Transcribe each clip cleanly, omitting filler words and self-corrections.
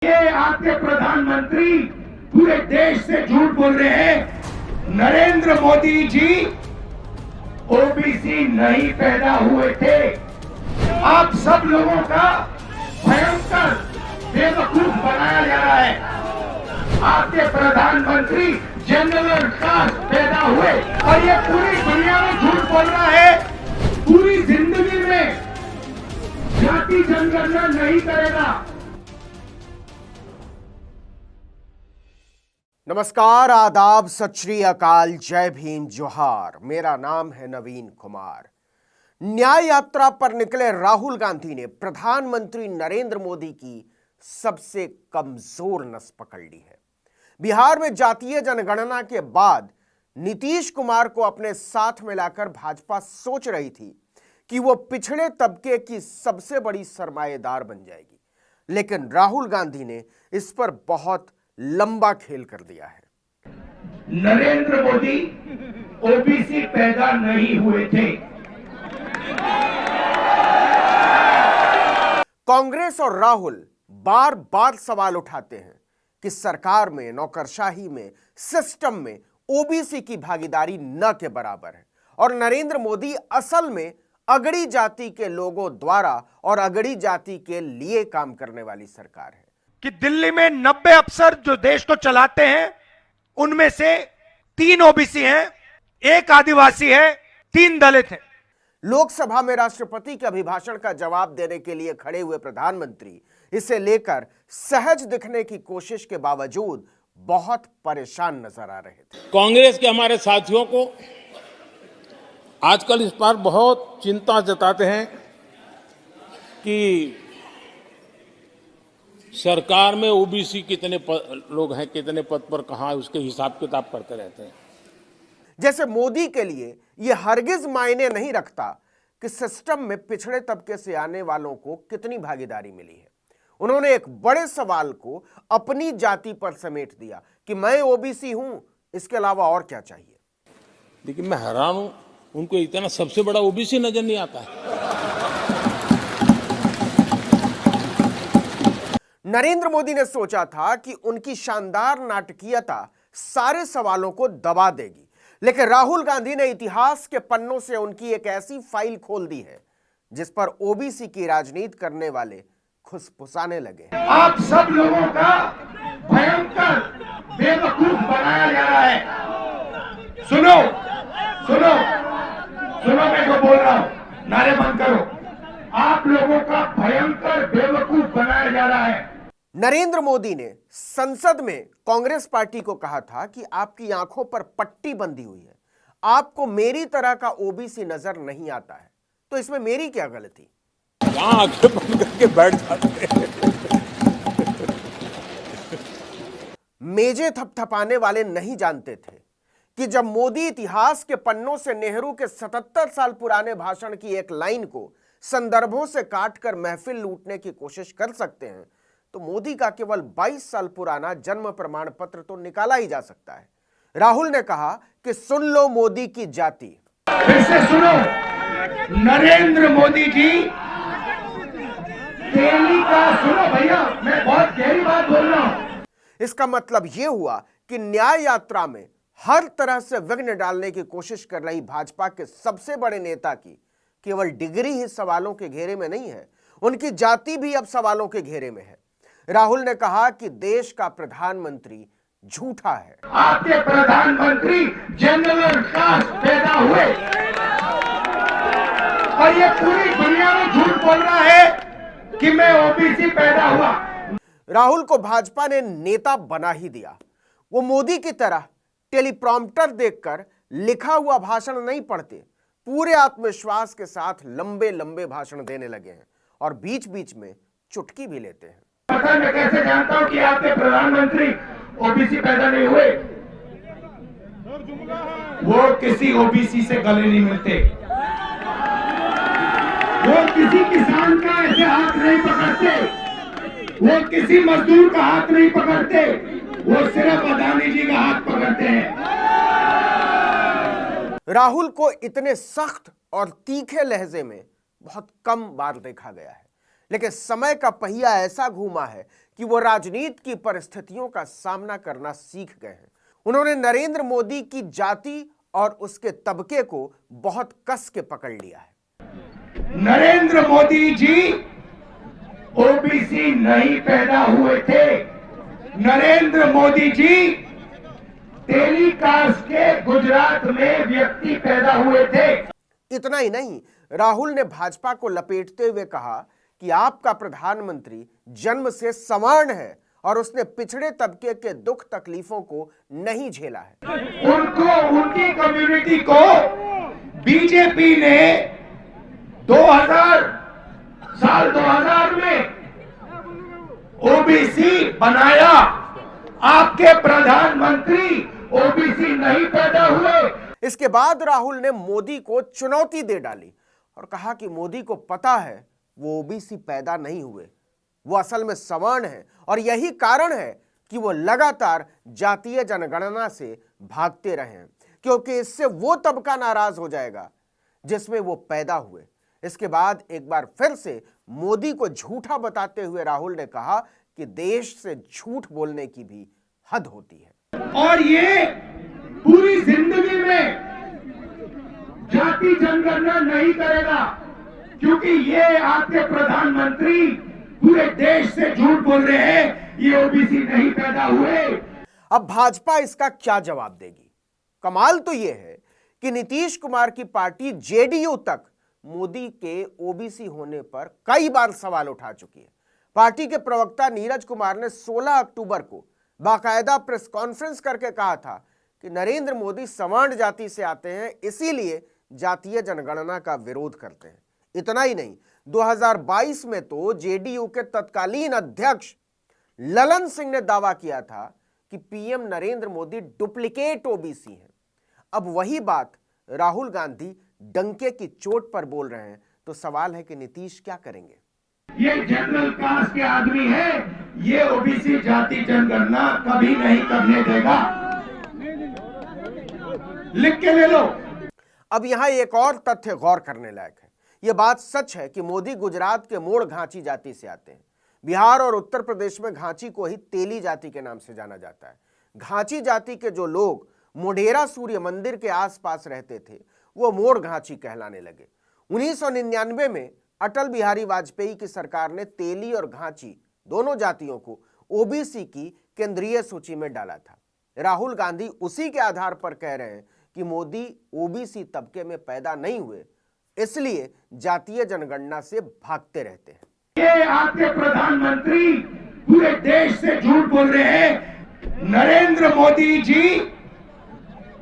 ये आपके प्रधानमंत्री पूरे देश से झूठ बोल रहे हैं। नरेंद्र मोदी जी ओबीसी नहीं पैदा हुए थे। आप सब लोगों का भयंकर बेवकूफ बनाया जा रहा है। आपके प्रधानमंत्री जनरल कास्ट पैदा हुए और ये पूरी दुनिया में झूठ बोल रहा है। पूरी जिंदगी में जाति जनगणना नहीं करेगा। नमस्कार, आदाब, सत श्री अकाल, जय भीम, जोहार। मेरा नाम है नवीन कुमार। न्याय यात्रा पर निकले राहुल गांधी ने प्रधानमंत्री नरेंद्र मोदी की सबसे कमजोर नस पकड़ ली है। बिहार में जातीय जनगणना के बाद नीतीश कुमार को अपने साथ मिलाकर भाजपा सोच रही थी कि वो पिछड़े तबके की सबसे बड़ी सरमाएदार बन जाएगी, लेकिन राहुल गांधी ने इस पर बहुत लंबा खेल कर दिया है। नरेंद्र मोदी ओबीसी पैदा नहीं हुए थे। कांग्रेस और राहुल बार बार सवाल उठाते हैं कि सरकार में, नौकरशाही में, सिस्टम में ओबीसी की भागीदारी न के बराबर है और नरेंद्र मोदी असल में अगड़ी जाति के लोगों द्वारा और अगड़ी जाति के लिए काम करने वाली सरकार है। कि दिल्ली में 90 अफसर जो देश को चलाते हैं उनमें से 3 ओबीसी हैं, 1 आदिवासी है, 3 दलित हैं। लोकसभा में राष्ट्रपति के अभिभाषण का जवाब देने के लिए खड़े हुए प्रधानमंत्री इसे लेकर सहज दिखने की कोशिश के बावजूद बहुत परेशान नजर आ रहे थे। कांग्रेस के हमारे साथियों को आजकल इस पर बहुत चिंता जताते हैं कि सरकार में ओबीसी कितने लोग हैं, कितने पद पर कहां है, उसके हिसाब किताब करते रहते हैं। जैसे मोदी के लिए यह हरगिज मायने नहीं रखता कि सिस्टम में पिछड़े तबके से आने वालों को कितनी भागीदारी मिली है। उन्होंने एक बड़े सवाल को अपनी जाति पर समेट दिया कि मैं ओबीसी हूं, इसके अलावा और क्या चाहिए। लेकिन मैं हैरान हूं, उनको इतना सबसे बड़ा ओबीसी नजर नहीं आता है। नरेंद्र मोदी ने सोचा था कि उनकी शानदार नाटकीयता सारे सवालों को दबा देगी, लेकिन राहुल गांधी ने इतिहास के पन्नों से उनकी एक ऐसी फाइल खोल दी है जिस पर ओबीसी की राजनीति करने वाले खुसफुसाने लगे। आप सब लोगों का भयंकर बेवकूफ बनाया जा रहा है। सुनो सुनो सुनो, मैं जो बोल रहा हूं, नारे बंद करो। आप लोगों का भयंकर बेवकूफ बनाया जा रहा है। नरेंद्र मोदी ने संसद में कांग्रेस पार्टी को कहा था कि आपकी आंखों पर पट्टी बंधी हुई है, आपको मेरी तरह का ओबीसी नजर नहीं आता है, तो इसमें मेरी क्या गलती। आंखें बंद करके बैठ जाते हैं। मेजे थपथपाने वाले नहीं जानते थे कि जब मोदी इतिहास के पन्नों से नेहरू के 77 साल पुराने भाषण की एक लाइन को संदर्भों से काटकर महफिल लूटने की कोशिश कर सकते हैं, तो मोदी का केवल 22 साल पुराना जन्म प्रमाण पत्र तो निकाला ही जा सकता है। राहुल ने कहा कि सुन लो मोदी की जाति। फिर से सुनो, नरेंद्र मोदी जी दिल्ली का, सुनो भैया, मैं बहुत गहरी बात बोल रहा हूं। इसका मतलब यह हुआ कि न्याय यात्रा में हर तरह से विघ्न डालने की कोशिश कर रही भाजपा के सबसे बड़े नेता की केवल डिग्री ही सवालों के घेरे में नहीं है, उनकी जाति भी अब सवालों के घेरे में है। राहुल ने कहा कि देश का प्रधानमंत्री झूठा है। आपके प्रधानमंत्री जनरल कास्ट पैदा हुए और ये पूरी दुनिया में झूठ बोल रहा है कि मैं ओबीसी पैदा हुआ। राहुल को भाजपा ने नेता बना ही दिया। वो मोदी की तरह टेलीप्रॉम्प्टर देखकर लिखा हुआ भाषण नहीं पढ़ते, पूरे आत्मविश्वास के साथ लंबे लंबे भाषण देने लगे हैं और बीच बीच में चुटकी भी लेते हैं। पता मैं कैसे जानता हूं कि आपके प्रधानमंत्री ओबीसी पैदा नहीं हुए? वो किसी ओबीसी से गले नहीं मिलते, वो किसी किसान का ऐसे हाथ नहीं पकड़ते, वो किसी मजदूर का हाथ नहीं पकड़ते, वो सिर्फ अदानी जी का हाथ पकड़ते हैं। राहुल को इतने सख्त और तीखे लहजे में बहुत कम बार देखा गया है, लेकिन समय का पहिया ऐसा घूमा है कि वो राजनीति की परिस्थितियों का सामना करना सीख गए हैं। उन्होंने नरेंद्र मोदी की जाति और उसके तबके को बहुत कस के पकड़ लिया है। नरेंद्र मोदी जी ओबीसी नहीं पैदा हुए थे। नरेंद्र मोदी जी टेलीकास्ट के गुजरात में व्यक्ति पैदा हुए थे। इतना ही नहीं, राहुल ने भाजपा को लपेटते हुए कहा कि आपका प्रधानमंत्री जन्म से सवर्ण है और उसने पिछड़े तबके के दुख तकलीफों को नहीं झेला है। उनकी कम्युनिटी को बीजेपी ने 2000 में ओबीसी बनाया। आपके प्रधानमंत्री ओबीसी नहीं पैदा हुए। इसके बाद राहुल ने मोदी को चुनौती दे डाली और कहा कि मोदी को पता है वो ओबीसी पैदा नहीं हुए, वो असल में सवर्ण है और यही कारण है कि वो लगातार जातीय जनगणना से भागते रहे हैं, क्योंकि इससे वो तबका नाराज हो जाएगा जिसमें वो पैदा हुए। इसके बाद एक बार फिर से मोदी को झूठा बताते हुए राहुल ने कहा कि देश से झूठ बोलने की भी हद होती है और ये पूरी जिंदगी में जाति जनगणना नहीं करेगा, क्योंकि ये आपके प्रधानमंत्री पूरे देश से झूठ बोल रहे हैं, ये ओबीसी नहीं पैदा हुए। अब भाजपा इसका क्या जवाब देगी? कमाल तो यह है कि नीतीश कुमार की पार्टी जेडीयू तक मोदी के ओबीसी होने पर कई बार सवाल उठा चुकी है। पार्टी के प्रवक्ता नीरज कुमार ने 16 अक्टूबर को बाकायदा प्रेस कॉन्फ्रेंस करके कहा था कि नरेंद्र मोदी सवर्ण जाति से आते हैं, इसीलिए जातीय जनगणना का विरोध करते हैं। इतना ही नहीं, 2022 में तो जेडीयू के तत्कालीन अध्यक्ष ललन सिंह ने दावा किया था कि PM Narendra Modi duplicate OBC हैं। अब वही बात राहुल गांधी डंके की चोट पर बोल रहे हैं, तो सवाल है कि नीतीश क्या करेंगे? ये जनरल कास्ट के आदमी है, ये ओबीसी जाति जनगणना कभी नहीं करने देगा। लिख के ले लो। अब यहां एक और तथ्य गौर करने लायक है। यह बात सच है कि मोदी गुजरात के मोड़ घांची जाति से आते हैं। बिहार और उत्तर प्रदेश में घांची को ही तेली जाति के नाम से जाना जाता है। घांची जाति के जो लोग मोढेरा सूर्य मंदिर के आसपास रहते थे, वो मोड़ घांची कहलाने लगे। 1999 में अटल बिहारी वाजपेयी की सरकार ने तेली और घांची दोनों जातियों को ओबीसी की केंद्रीय सूची में डाला था। राहुल गांधी उसी के आधार पर कह रहे हैं कि मोदी ओबीसी तबके में पैदा नहीं हुए, इसलिए जातीय जनगणना से भागते रहते हैं। ये आपके प्रधानमंत्री पूरे देश से झूठ बोल रहे हैं। नरेंद्र मोदी जी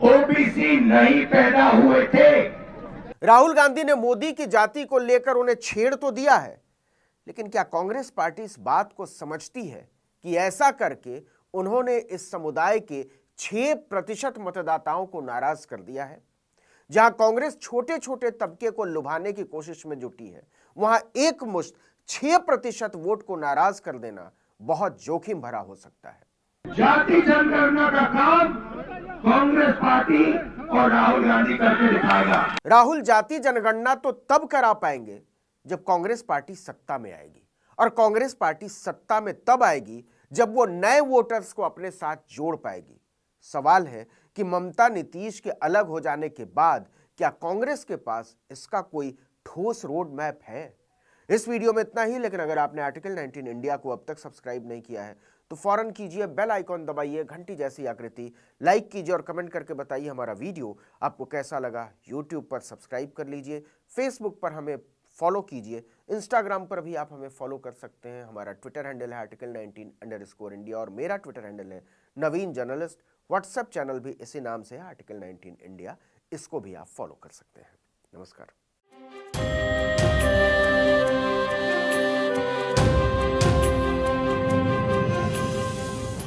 ओबीसी नहीं पैदा हुए थे। राहुल गांधी ने मोदी की जाति को लेकर उन्हें छेड़ तो दिया है, लेकिन क्या कांग्रेस पार्टी इस बात को समझती है कि ऐसा करके उन्होंने इस समुदाय के 6% मतदाताओं को नाराज कर दिया है? जहां कांग्रेस छोटे छोटे तबके को लुभाने की कोशिश में जुटी है, वहां एक मुश्त 6% वोट को नाराज कर देना बहुत जोखिम भरा हो सकता है। जाति जनगणना का काम कांग्रेस पार्टी और राहुल गांधी करके दिखाएगा। राहुल जाति जनगणना तो तब करा पाएंगे जब कांग्रेस पार्टी सत्ता में आएगी, और कांग्रेस पार्टी सत्ता में तब आएगी जब वो नए वोटर्स को अपने साथ जोड़ पाएगी। सवाल है कि ममता नीतीश के अलग हो जाने के बाद क्या कांग्रेस के पास इसका कोई ठोस रोड मैप है? इस वीडियो में इतना ही, लेकिन अगर आपने आर्टिकल 19 इंडिया को अब तक सब्सक्राइब नहीं किया है तो फौरन कीजिए, बेल आइकॉन दबाइए, घंटी जैसी आकृति, लाइक कीजिए और कमेंट करके बताइए हमारा वीडियो आपको कैसा लगा। यूट्यूब पर सब्सक्राइब कर लीजिए, फेसबुक पर हमें फॉलो कीजिए, इंस्टाग्राम पर भी आप हमें फॉलो कर सकते हैं। हमारा ट्विटर हैंडल है आर्टिकल 19_इंडिया और मेरा ट्विटर हैंडल है नवीन जर्नलिस्ट। व्हाट्सएप चैनल भी इसी नाम से है आर्टिकल 19 इंडिया, इसको भी आप फॉलो कर सकते हैं। नमस्कार।